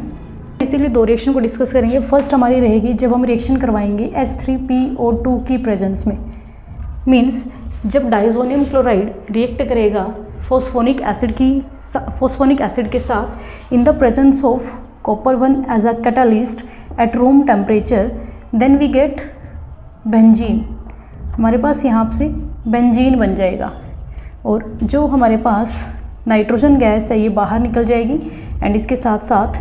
इसीलिए दो रिएक्शन को डिस्कस करेंगे। फर्स्ट हमारी रहेगी जब हम रिएक्शन करवाएंगे H3PO2 की प्रेजेंस में, मीन्स जब डाइज़ोनियम क्लोराइड रिएक्ट करेगा फॉस्फोनिक एसिड के साथ in the presence of copper 1 as a catalyst at room temperature, then we get benzene. हमारे पास यहाँ से बेंजीन बन जाएगा और जो हमारे पास नाइट्रोजन गैस है ये बाहर निकल जाएगी एंड इसके साथ साथ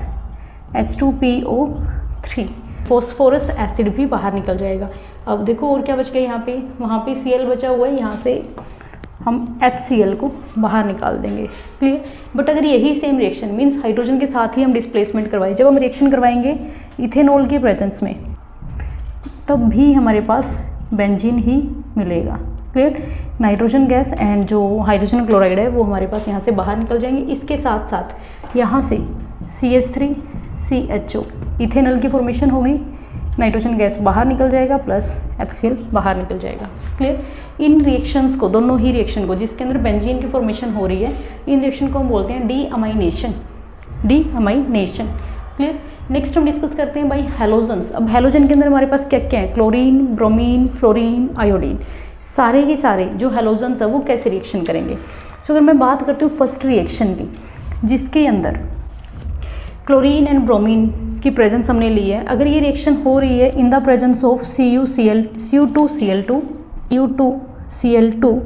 H2PO3 फॉस्फोरस एसिड भी बाहर निकल जाएगा। अब देखो और क्या बच गया यहाँ पे, वहाँ पे Cl बचा हुआ है, यहाँ से हम HCl को बाहर निकाल देंगे। क्लियर। बट अगर यही सेम रिएक्शन मीन्स हाइड्रोजन के साथ ही हम डिस्प्लेसमेंट करवाएं, जब हम रिएक्शन करवाएंगे इथेनॉल के प्रेजेंस में, तब भी हमारे पास बेंजीन ही मिलेगा। क्लियर। नाइट्रोजन गैस एंड जो हाइड्रोजन क्लोराइड है वो हमारे पास यहाँ से बाहर निकल जाएंगे। इसके साथ साथ यहाँ से CH3 CHO इथेनॉल की फॉर्मेशन होगी, नाइट्रोजन गैस बाहर निकल जाएगा प्लस HCl बाहर निकल जाएगा। क्लियर। इन रिएक्शंस को, दोनों ही रिएक्शन को जिसके अंदर बेंजीन की फॉर्मेशन हो रही है, इन रिएक्शन को हम बोलते हैं डीअमाइनेशन। क्लियर। नेक्स्ट हम डिस्कस करते हैं भाई हैलोजन्स। अब हैलोजन के अंदर हमारे पास क्या क्या है, क्लोरीन, ब्रोमीन, फ्लोरीन, आयोडीन, सारे के सारे जो हैलोजन्स है वो कैसे रिएक्शन करेंगे। सो अगर मैं बात करती हूँ फर्स्ट रिएक्शन की, जिसके अंदर क्लोरीन एंड ब्रोमीन की प्रेजेंस हमने ली है, अगर ये रिएक्शन हो रही है इन द प्रेजेंस ऑफ Cu2Cl2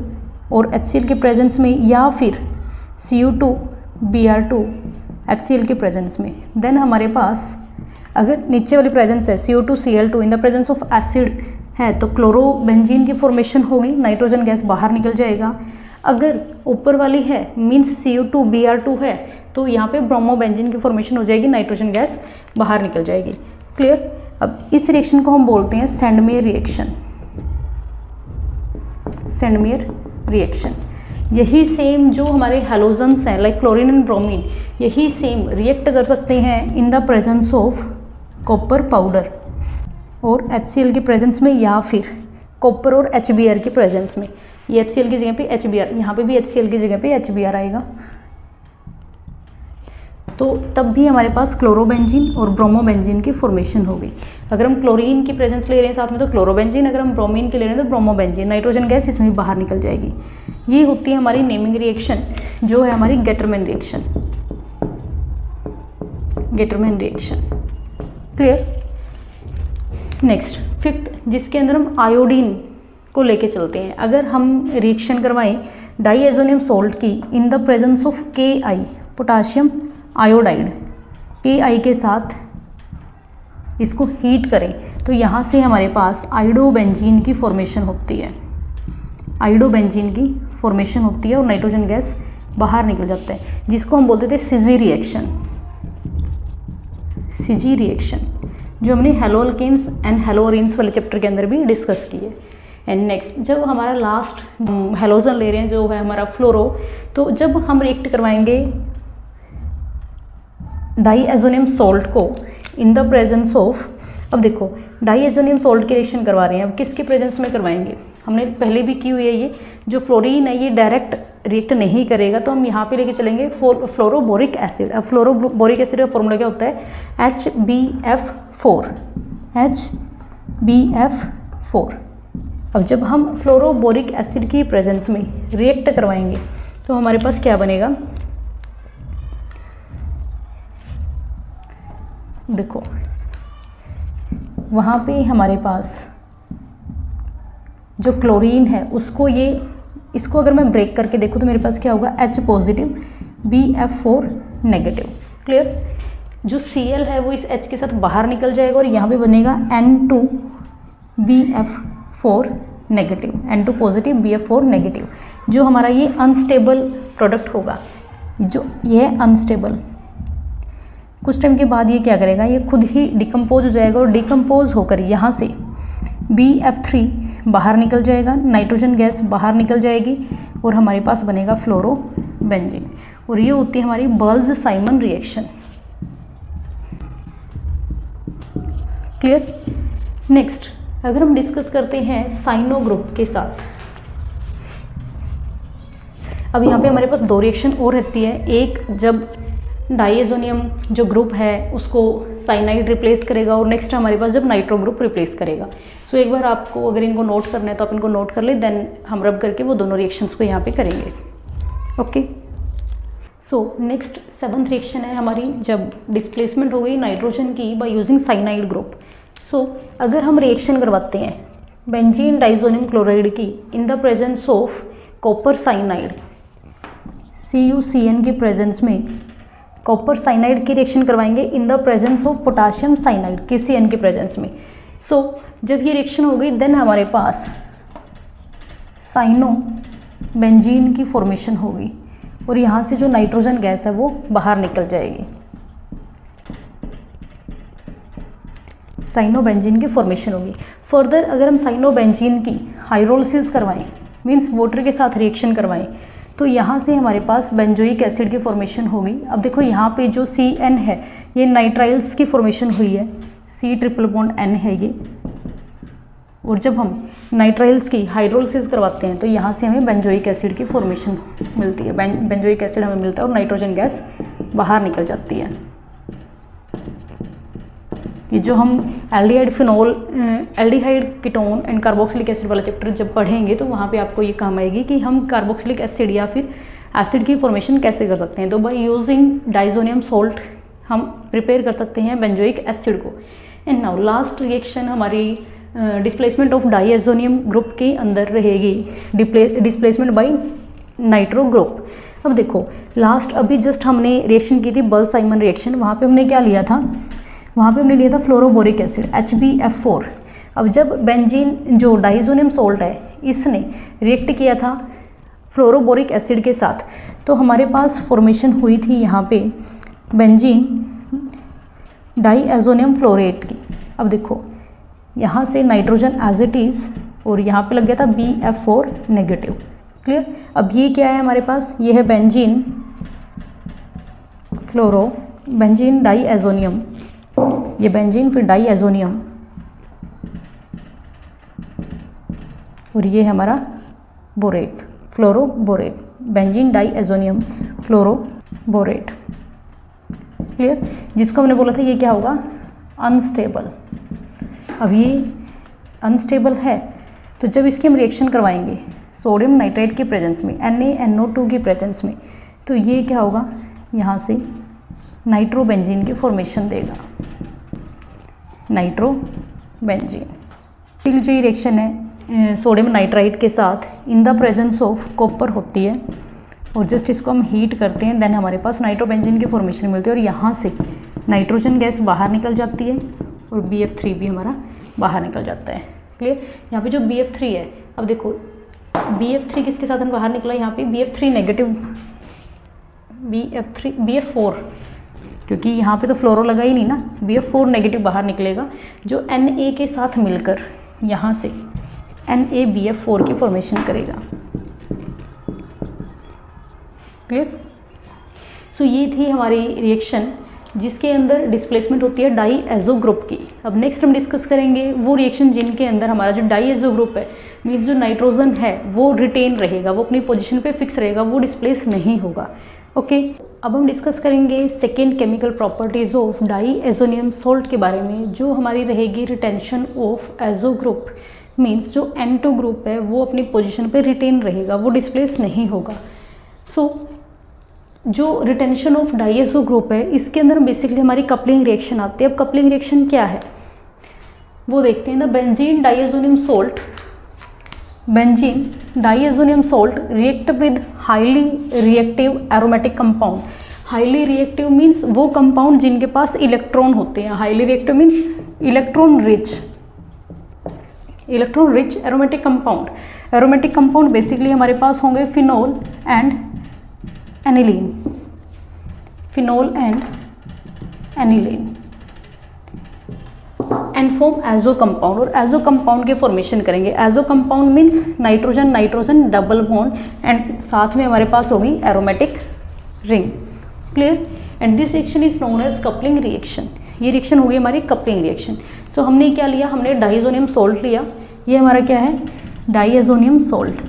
और HCl के प्रेजेंस में, या फिर Cu2Br2 HCl के प्रेजेंस में, देन हमारे पास अगर नीचे वाली प्रेजेंस है Cu2Cl2 in the presence of acid है तो क्लोरोबेंजीन की फॉर्मेशन होगी, नाइट्रोजन गैस बाहर निकल जाएगा। अगर ऊपर वाली है मीन्स Cu2Br2 है तो यहाँ पे ब्रोमोबेंजीन की फॉर्मेशन हो जाएगी, नाइट्रोजन गैस बाहर निकल जाएगी। क्लियर। अब इस रिएक्शन को हम बोलते हैं सेंडमेयर रिएक्शन। यही सेम जो हमारे हैलोजन्स हैं लाइक क्लोरीन एंड ब्रोमीन, यही सेम रिएक्ट कर सकते हैं इन the presence of copper powder और HCl के प्रेजेंस में, या फिर कॉपर और HBr के प्रेजेंस में। ये HCl की जगह पे HBr, यहाँ पे भी HCl की जगह पे HBr आएगा, तो तब भी हमारे पास क्लोरोबेंजीन और ब्रोमोबेंजीन की फॉर्मेशन होगी। अगर हम क्लोरीन की प्रेजेंस ले रहे हैं साथ में तो क्लोरोबेंजीन, अगर हम ब्रोमीन की ले रहे हैं तो ब्रोमोबेंजीन, नाइट्रोजन गैस इसमें भी बाहर निकल जाएगी। ये होती है हमारी नेमिंग रिएक्शन, जो है हमारी Gattermann reaction. Clear. Next fifth, जिसके अंदर हम आयोडीन को लेके चलते हैं। अगर हम रिएक्शन करवाएं डाईएजोनियम सॉल्ट की इन the presence of Ki potassium iodide, Ki के साथ इसको हीट करें तो यहाँ से हमारे पास आयोडोबेंजीन की फॉर्मेशन होती है, और नाइट्रोजन गैस बाहर निकल जाता है, जिसको हम बोलते थे सिजी रिएक्शन, जो हमने हेलोअल्केन्स एंड हेलोअरीन्स वाले चैप्टर के अंदर भी डिस्कस की है। एंड नेक्स्ट जब हमारा लास्ट हेलोजन ले रहे हैं जो है हमारा फ्लोरो, तो जब हम रिएक्ट करवाएंगे डाईएजोनियम सॉल्ट को इन द प्रेजेंस ऑफ, अब देखो डाईएजोनियम सॉल्ट की रिएक्शन करवा रहे हैं, अब किसके प्रेजेंस में करवाएंगे, हमने पहले भी की हुई है। ये जो फ्लोरीन है ये डायरेक्ट रिएक्ट नहीं करेगा, तो हम यहाँ पे लेके चलेंगे फ्लोरोबोरिक एसिड। अब फ्लोरोबोरिक एसिड का फॉर्मूला क्या होता है, HbF4। अब जब हम फ्लोरोबोरिक एसिड की प्रेजेंस में रिएक्ट करवाएंगे तो हमारे पास क्या बनेगा, देखो वहाँ पे हमारे पास जो क्लोरीन है उसको इसको अगर मैं ब्रेक करके देखूँ तो मेरे पास क्या होगा, H positive BF4 negative. Clear. जो Cl है वो इस H के साथ बाहर निकल जाएगा और यहाँ पे बनेगा N2BF4 negative, N2 positive BF4 negative. जो हमारा ये अनस्टेबल प्रोडक्ट होगा, जो ये अनस्टेबल, कुछ टाइम के बाद ये क्या करेगा, ये खुद ही डिकम्पोज हो जाएगा और डिकम्पोज होकर यहाँ से BF3 बाहर निकल जाएगा, नाइट्रोजन गैस बाहर निकल जाएगी और हमारे पास बनेगा फ्लोरोबेंजीन। और ये होती है हमारी बर्ल्स-साइमन रिएक्शन। क्लियर। नेक्स्ट अगर हम डिस्कस करते हैं साइनो ग्रुप के साथ, अब यहाँ पे हमारे पास दो रिएक्शन और रहती है। एक जब डाइएजोनियम जो ग्रुप है उसको साइनाइड रिप्लेस करेगा और नेक्स्ट हमारे पास जब नाइट्रो ग्रुप रिप्लेस करेगा। सो एक बार आपको अगर इनको नोट करना है तो आप इनको नोट कर ले, देन हम रब करके वो दोनों रिएक्शंस को यहाँ पे करेंगे। Okay, so next 7th reaction है हमारी जब डिस्प्लेसमेंट हो गई नाइट्रोजन की बाय यूजिंग साइनाइड ग्रुप। सो अगर हम रिएक्शन करवाते हैं बेंजीन डाइजोनियम क्लोराइड की इन the presence of copper cyanide, CuCN की प्रेजेंस में कॉपर साइनाइड की रिएक्शन करवाएंगे इन the presence of potassium cyanide KCN की प्रेजेंस में। सो जब ये रिएक्शन हो गई देन हमारे पास साइनो बेंजीन की फॉर्मेशन होगी और यहाँ से जो नाइट्रोजन गैस है वो बाहर निकल जाएगी। साइनो बेंजीन की फॉर्मेशन होगी। फर्दर अगर हम साइनो बेंजीन की हाइड्रोलिसिस करवाएं, मींस वाटर के साथ रिएक्शन करवाएं, तो यहाँ से हमारे पास बेंजोइक एसिड की फॉर्मेशन होगी। अब देखो यहाँ पे जो CN है ये नाइट्राइल्स की फॉर्मेशन हुई है, C∼N है ये, और जब हम नाइट्राइल्स की हाइड्रोलिसिस करवाते हैं तो यहाँ से हमें बेंजोइक एसिड की फॉर्मेशन मिलती है। बेंजोइक एसिड हमें मिलता है और नाइट्रोजन गैस बाहर निकल जाती है। ये जो हम aldehyde phenol, aldehyde ketone and carboxylic acid वाला चैप्टर जब पढ़ेंगे तो वहाँ पे आपको ये काम आएगी कि हम कार्बोक्सिलिक एसिड या फिर एसिड की फॉर्मेशन कैसे कर सकते हैं। तो बाय यूजिंग डाइजोनियम सॉल्ट हम प्रिपेयर कर सकते हैं बेंजोइक एसिड को। एंड नाउ लास्ट रिएक्शन हमारी डिस्प्लेसमेंट ऑफ डाइएजोनियम ग्रुप के अंदर रहेगी, डिस्प्लेसमेंट बाय नाइट्रो ग्रुप। अब देखो लास्ट अभी जस्ट हमने रिएक्शन की थी बल साइमन रिएक्शन, वहाँ पे हमने क्या लिया था, वहाँ पे हमने लिया था फ्लोरोबोरिक एसिड HbF4। अब जब बेंजीन जो डाइजोनियम सॉल्ट है इसने रिएक्ट किया था फ्लोरोबोरिक एसिड के साथ तो हमारे पास फॉर्मेशन हुई थी यहाँ पे बेंजीन डाइएजोनियम फ्लोरेट की। अब देखो यहाँ से नाइट्रोजन एज इट इज़ और यहाँ पे लग गया था BF4 नेगेटिव। क्लियर। अब ये क्या है हमारे पास, ये है बेंजीन बेंजीन डाइएजोनियम, ये बेंजीन फिर डाइएजोनियम और ये है हमारा borate, fluoroborate, benzene diazonium fluoroborate. Clear. जिसको हमने बोला था ये क्या होगा, अनस्टेबल। अब ये अनस्टेबल है तो जब इसकी हम रिएक्शन करवाएंगे सोडियम नाइट्राइट की प्रेजेंस में NaNO2 की प्रेजेंस में तो ये क्या होगा, यहाँ से नाइट्रोबेंजीन की फॉर्मेशन देगा, नाइट्रोबेंजीन। फिर जो ये रिएक्शन है सोडियम नाइट्राइट के साथ in the presence of copper होती है और जस्ट इसको हम हीट करते हैं देन हमारे पास नाइट्रोबेंजीन की फॉर्मेशन मिलती है और यहाँ से नाइट्रोजन गैस बाहर निकल जाती है और BF3 भी हमारा बाहर निकल जाता है। क्लियर। यहाँ पे जो BF3 है, अब देखो BF3 किसके साथ बाहर निकला, यहाँ पे BF3 नेगेटिव, BF4 क्योंकि यहाँ पे तो फ्लोरो लगा ही नहीं ना, BF4 नेगेटिव बाहर निकलेगा जो Na के साथ मिलकर यहाँ से NaBF4 की फॉर्मेशन करेगा। क्लियर। सो ये थी हमारी रिएक्शन जिसके अंदर डिस्प्लेसमेंट होती है डाइएजो ग्रुप की। अब नेक्स्ट हम डिस्कस करेंगे वो रिएक्शन जिनके अंदर हमारा जो डाइएजो ग्रुप है मीन्स जो नाइट्रोजन है वो रिटेन रहेगा, वो अपनी पोजीशन पे फिक्स रहेगा, वो डिस्प्लेस नहीं होगा। ओके। अब हम डिस्कस करेंगे second chemical properties of diazonium salt के बारे में, जो हमारी रहेगी retention of azo group. Means जो N2 ग्रुप है वो अपनी पोजीशन पे रिटेन रहेगा, वो डिस्प्लेस नहीं होगा। सो जो रिटेंशन ऑफ डाइएजो ग्रुप है इसके अंदर बेसिकली हमारी कपलिंग रिएक्शन आती है। अब कपलिंग रिएक्शन क्या है वो देखते हैं। The benzene diazonium salt react with highly reactive aromatic compound. Highly reactive means वो कंपाउंड जिनके पास इलेक्ट्रॉन होते हैं। Highly reactive means electron rich aromatic compound. Aromatic compound basically हमारे पास होंगे phenol and aniline, phenol and aniline and form azo compound. और एजो कंपाउंड के फॉर्मेशन करेंगे। Azo compound means nitrogen nitrogen double bond and साथ में हमारे पास होगी aromatic ring. Clear. And this reaction is known as coupling reaction. ये रिएक्शन होगी हमारी कपलिंग रिएक्शन। सो हमने क्या लिया, हमने डाइएजोनियम सॉल्ट लिया। ये हमारा क्या है, डाइएजोनियम सॉल्ट।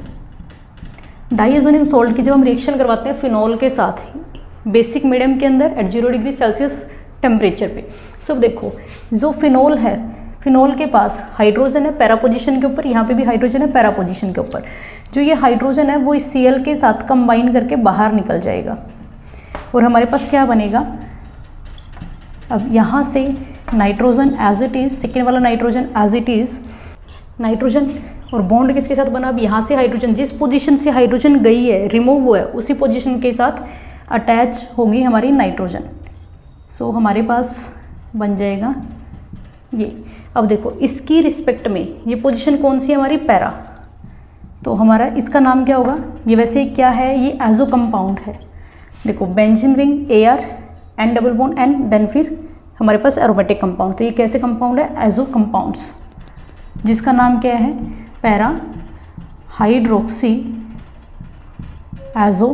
डाइएजोनियम सॉल्ट की जब हम रिएक्शन करवाते हैं फिनोल के साथ बेसिक मीडियम के अंदर एट 0 डिग्री सेल्सियस टेम्परेचर पे। सो देखो जो फिनोल है, फिनोल के पास हाइड्रोजन है पैरा पोजीशन के ऊपर, यहाँ पे भी हाइड्रोजन है पैरा पोजीशन के ऊपर। जो ये हाइड्रोजन है वो इस Cl के साथ कंबाइन करके बाहर निकल जाएगा और हमारे पास क्या बनेगा, अब यहाँ से nitrogen as it is, second वाला nitrogen as it is, nitrogen और बॉन्ड किसके साथ बना, अब यहाँ से हाइड्रोजन जिस पोजीशन से हाइड्रोजन गई है, रिमूव हुआ है, उसी पोजीशन के साथ अटैच होगी हमारी नाइट्रोजन। सो हमारे पास बन जाएगा ये। अब देखो इसकी रिस्पेक्ट में ये पोजीशन कौन सी है हमारी, पैरा, तो हमारा इसका नाम क्या होगा, ये वैसे क्या है, ये एजो कंपाउंड है। देखो benzene ring Ar, N double bond N, then फिर हमारे पास एरोमेटिक कंपाउंड, तो ये कैसे कंपाउंड है, एजो कंपाउंड्स, जिसका नाम क्या है, पैरा हाइड्रोक्सी एजो।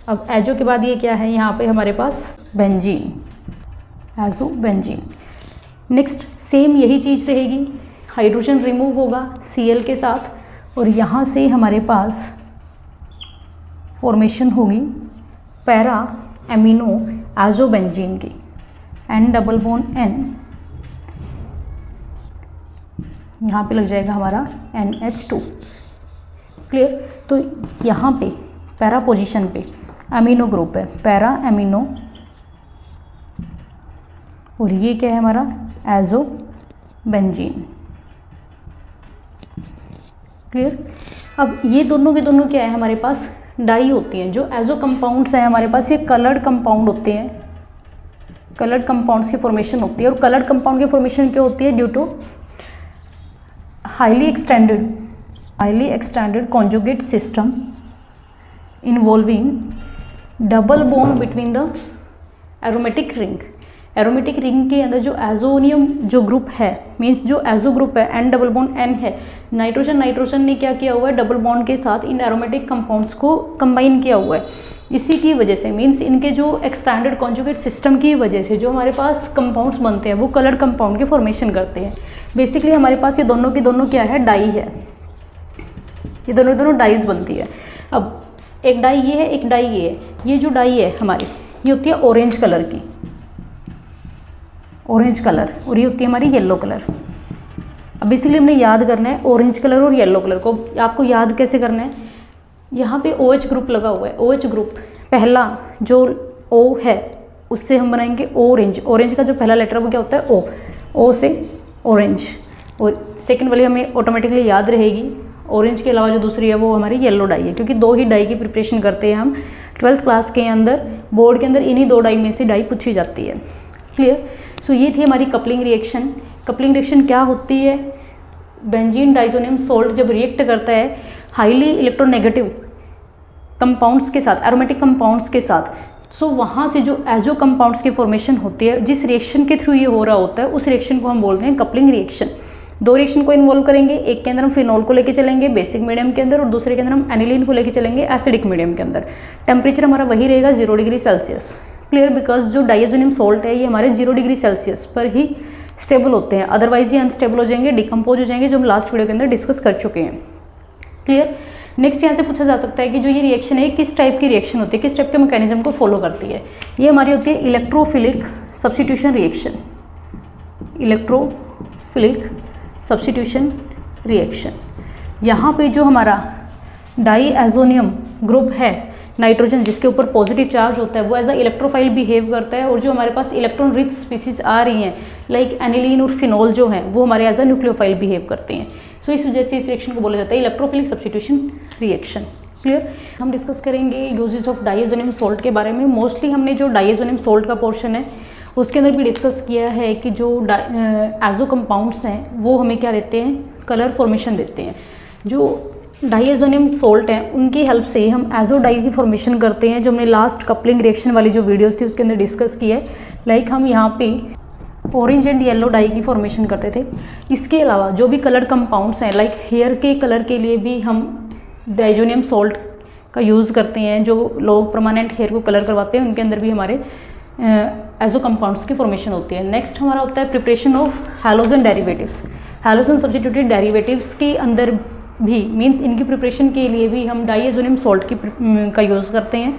अब एजो के बाद ये क्या है, यहाँ पे हमारे पास benzene, azo benzene. Next same यही चीज़ रहेगी, हाइड्रोजन रिमूव होगा Cl के साथ और यहाँ से हमारे पास फॉर्मेशन होगी पैरा एमिनो एजो बेंजीन की, N डबल बॉन्ड N, यहाँ पे लग जाएगा हमारा NH2। क्लियर, तो यहाँ पे पैरा पोजीशन पे अमीनो ग्रुप है, पैरा अमीनो, और ये क्या है हमारा एजो बेंजीन। क्लियर, अब ये दोनों के दोनों क्या है हमारे पास, डाई होती हैं। जो एजो कंपाउंड्स हैं हमारे पास ये कलर्ड कंपाउंड होते हैं, कलर्ड कंपाउंड्स की फॉर्मेशन होती है। और कलर्ड कंपाउंड की फॉर्मेशन क्या होती है, due to highly extended conjugate system involving double bond between the aromatic ring. Aromatic ring के अंदर जो एजोनियम जो ग्रुप है, मीन्स जो एजो ग्रुप है N डबल बॉन्ड N है, नाइट्रोजन ने क्या किया हुआ है, डबल बॉन्ड के साथ इन एरोमेटिक कंपाउंड्स को कंबाइन किया हुआ है। इसी की वजह से, मीन्स इनके जो एक्सटेंडेड कॉन्जुगेट सिस्टम की वजह से जो हमारे पास कंपाउंड्स बनते हैं वो कलर्ड कंपाउंड की फॉर्मेशन करते हैं। बेसिकली हमारे पास ये दोनों की दोनों क्या है, डाई है, ये दोनों डाइज बनती है। अब एक डाई ये है, एक डाई ये है। ये जो डाई है हमारी ये होती है ऑरेंज कलर की, ऑरेंज कलर, और ये होती है हमारी येलो कलर। अब बेसिकली हमने याद करना है ऑरेंज कलर और येलो कलर को। आपको याद कैसे करना है, यहाँ पे OH ग्रुप लगा हुआ है, OH ग्रुप पहला जो O है उससे हम बनाएंगे ऑरेंज। ऑरेंज का जो पहला लेटर वो क्या होता है, O से ऑरेंज, और सेकंड वाली हमें ऑटोमेटिकली याद रहेगी। ऑरेंज के अलावा जो दूसरी है वो हमारी येलो डाई है, क्योंकि दो ही डाई की प्रिपरेशन करते हैं हम 12th क्लास के अंदर, बोर्ड के अंदर इन्हीं दो डाई में से डाई पूछी जाती है। क्लियर, सो ये थी हमारी कपलिंग रिएक्शन। कपलिंग रिएक्शन क्या होती है, बेंजीन डाइजोनियम सोल्ट जब रिएक्ट करता है हाईली इलेक्ट्रोनेगेटिव कंपाउंड्स के साथ, एरोमेटिक कंपाउंड्स के साथ, सो वहाँ से जो एजो कंपाउंड्स की फॉर्मेशन होती है, जिस रिएक्शन के थ्रू ये हो रहा होता है उस रिएक्शन को हम बोलते हैं कपलिंग रिएक्शन। दो रिएक्शन को इन्वॉल्व करेंगे, एक के अंदर हम फिनॉल को लेके चलेंगे बेसिक मीडियम के अंदर, और दूसरे के अंदर हम एनिलीन को लेके चलेंगे एसिडिक मीडियम के अंदर। टेम्परेचर हमारा वही रहेगा 0 डिग्री सेल्सियस। क्लियर, बिकॉज जो डाइजोनियम सोल्ट है ये हमारे 0 डिग्री सेल्सियस पर ही स्टेबल होते हैं, अदरवाइज ये अनस्टेबल हो जाएंगे, डिकम्पोज हो जाएंगे, जो हम लास्ट वीडियो के अंदर डिस्कस कर चुके हैं। क्लियर, नेक्स्ट यहाँ से पूछा जा सकता है कि जो ये रिएक्शन है किस टाइप की रिएक्शन होती है, किस टाइप के मैकेनिज्म को फॉलो करती है। ये हमारी होती है electrophilic substitution reaction, electrophilic substitution reaction. यहाँ पे जो हमारा डाईएजोनियम ग्रुप है नाइट्रोजन, जिसके ऊपर पॉजिटिव चार्ज होता है, वो एज अ इलेक्ट्रोफाइल बिहेव करता है, और जो हमारे पास इलेक्ट्रॉन रिच स्पीसीज आ रही हैं लाइक एनिलीन और फिनॉल जो हैं वो हमारे एज अ न्यूक्लियोफाइल बिहेव करते हैं। सो इस वजह से इस रिएक्शन को बोला जाता है इलेक्ट्रोफिलिक सब्स्टिट्यूशन रिएक्शन। क्लियर, हम डिस्कस करेंगे यूजेस ऑफ डाइएजोनियम सोल्ट के बारे में। मोस्टली हमने जो डाइएजोनियम सोल्ट का पोर्शन है उसके अंदर भी डिस्कस किया है कि जो एजो कंपाउंड्स हैं वो हमें क्या देते हैं, कलर फॉर्मेशन देते हैं। जो डाइएजोनियम सोल्ट हैं उनकी हेल्प से हम एजो डाई की फॉर्मेशन करते हैं, जो हमने लास्ट कपलिंग रिएक्शन वाली जो वीडियोस थी उसके अंदर डिस्कस की है। लाइक हम यहाँ पे ऑरेंज एंड येलो डाई की फॉर्मेशन करते थे। इसके अलावा जो भी कलर कंपाउंड्स हैं, लाइक हेयर के कलर के लिए भी हम डाइजोनियम सोल्ट का यूज़ करते हैं। जो लोग परमानेंट हेयर को कलर करवाते हैं उनके अंदर भी हमारे एजो कंपाउंड्स की फॉर्मेशन होती है। नेक्स्ट हमारा होता है preparation of halogen derivatives. Halogen substituted derivatives के अंदर भी, मीन्स इनकी प्रिपरेशन के लिए भी हम डाइएजोनियम सोल्ट का यूज़ करते हैं।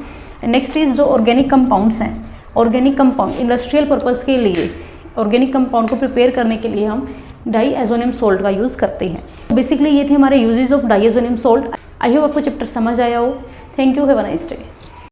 नेक्स्ट इज जो ऑर्गेनिक कंपाउंड्स हैं, ऑर्गेनिक कंपाउंड इंडस्ट्रियल पर्पज़ के लिए, ऑर्गेनिक कंपाउंड को प्रिपेयर करने के लिए हम डाईएज़ोनियम सॉल्ट का यूज़ करते हैं। बेसिकली ये थे हमारे uses of diazonium salt. I hope आपको चैप्टर समझ आया हो। Thank you, have a nice day.